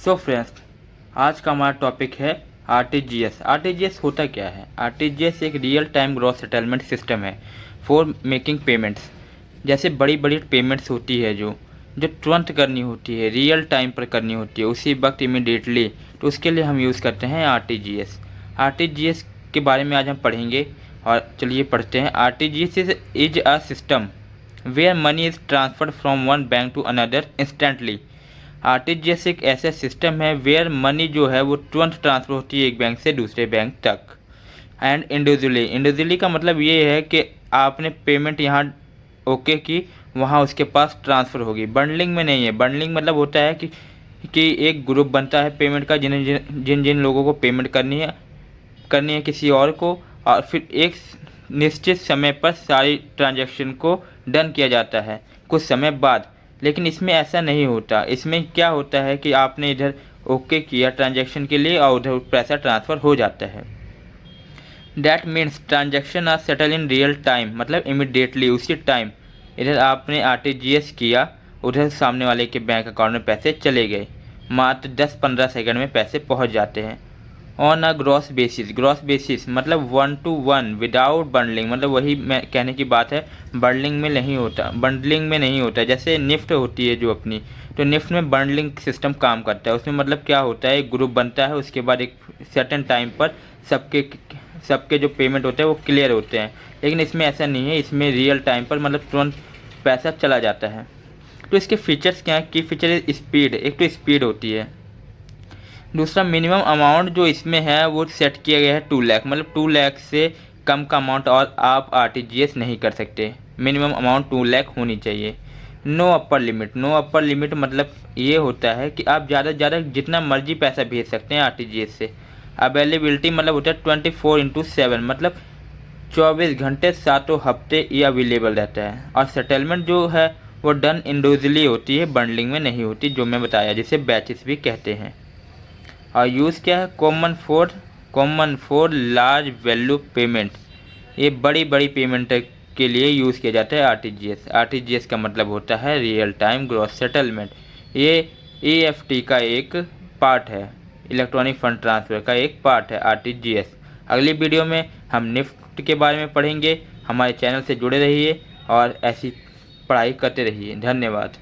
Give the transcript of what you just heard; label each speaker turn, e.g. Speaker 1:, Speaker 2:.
Speaker 1: So friends, आज का हमारा टॉपिक है आरटीजीएस। आरटीजीएस होता क्या है? आरटीजीएस एक real time gross settlement system है फॉर मेकिंग पेमेंट्स। जैसे बड़ी बड़ी पेमेंट्स होती है जो तुरंत करनी होती है, रियल टाइम पर करनी होती है, उसी वक्त इमीडिएटली, तो उसके लिए हम यूज़ करते हैं आरटीजीएस। आरटीजीएस के बारे में आज हम पढ़ेंगे और चलिए पढ़ते हैं। RTGS is a system where money is transferred from one bank to another instantly. RTGS एक ऐसा सिस्टम है वेयर मनी जो है वो तुरंत ट्रांसफ़र होती है एक बैंक से दूसरे बैंक तक। एंड इंडिविजुअली का मतलब ये है कि आपने पेमेंट यहाँ ओके की, वहाँ उसके पास ट्रांसफ़र होगी। बंडलिंग में नहीं है। बंडलिंग मतलब होता है कि एक ग्रुप बनता है पेमेंट का, जिन जिन लोगों को पेमेंट करनी है किसी और को, और फिर एक निश्चित समय पर सारी ट्रांजैक्शन को डन किया जाता है कुछ समय बाद। लेकिन इसमें ऐसा नहीं होता। इसमें क्या होता है कि आपने इधर ओके किया ट्रांजैक्शन के लिए और उधर पैसा ट्रांसफ़र हो जाता है। That means transaction are settle in real time, मतलब इमिडिएटली, उसी टाइम इधर आपने आरटीजीएस किया, उधर सामने वाले के बैंक अकाउंट में पैसे चले गए, मात्र 10-15 सेकंड में पैसे पहुंच जाते हैं। ऑन अ ग्रॉस बेसिस मतलब 1 to 1 विदाउट बंडलिंग, मतलब वही मैं कहने की बात है, बंडलिंग में नहीं होता। जैसे निफ्ट होती है जो अपनी, तो निफ्ट में बंडलिंग सिस्टम काम करता है। उसमें मतलब क्या होता है, एक ग्रुप बनता है, उसके बाद एक सर्टेन टाइम पर सबके जो पेमेंट होते हैं वो क्लियर होते हैं। लेकिन इसमें ऐसा नहीं है। इसमें रियल टाइम पर मतलब तुरंत पैसा चला जाता है। तो इसके फीचर्स क्या है? की फीचर है स्पीड। एक तो स्पीड होती है, दूसरा मिनिमम अमाउंट जो इसमें है वो सेट किया गया है 2 लाख, मतलब 2 लाख से कम का अमाउंट और आप आरटीजीएस नहीं कर सकते। मिनिमम अमाउंट 2 लाख होनी चाहिए। नो अपर लिमिट मतलब ये होता है कि आप ज़्यादा से ज़्यादा जितना मर्जी पैसा भेज सकते हैं आरटीजीएस से। अवेलेबिलिटी मतलब होता है 24/7, मतलब 24 घंटे 7 हफ्ते ये अवेलेबल रहता है। और सेटलमेंट जो है वो डन इंडिविजुअली होती है, बंडलिंग में नहीं होती, जो मैं बताया, जिसे बैचेस भी कहते हैं। और यूज़ क्या है? Common for large value payment. ये बड़ी बड़ी पेमेंट के लिए यूज़ किया जाता है आरटीजीएस का मतलब होता है रियल टाइम ग्रॉस सेटलमेंट। ये ईएफटी का एक पार्ट है, इलेक्ट्रॉनिक फंड ट्रांसफ़र का एक पार्ट है आरटीजीएस। अगली वीडियो में हम निफ्ट के बारे में पढ़ेंगे। हमारे चैनल से जुड़े रहिए और ऐसी पढ़ाई करते रहिए। धन्यवाद।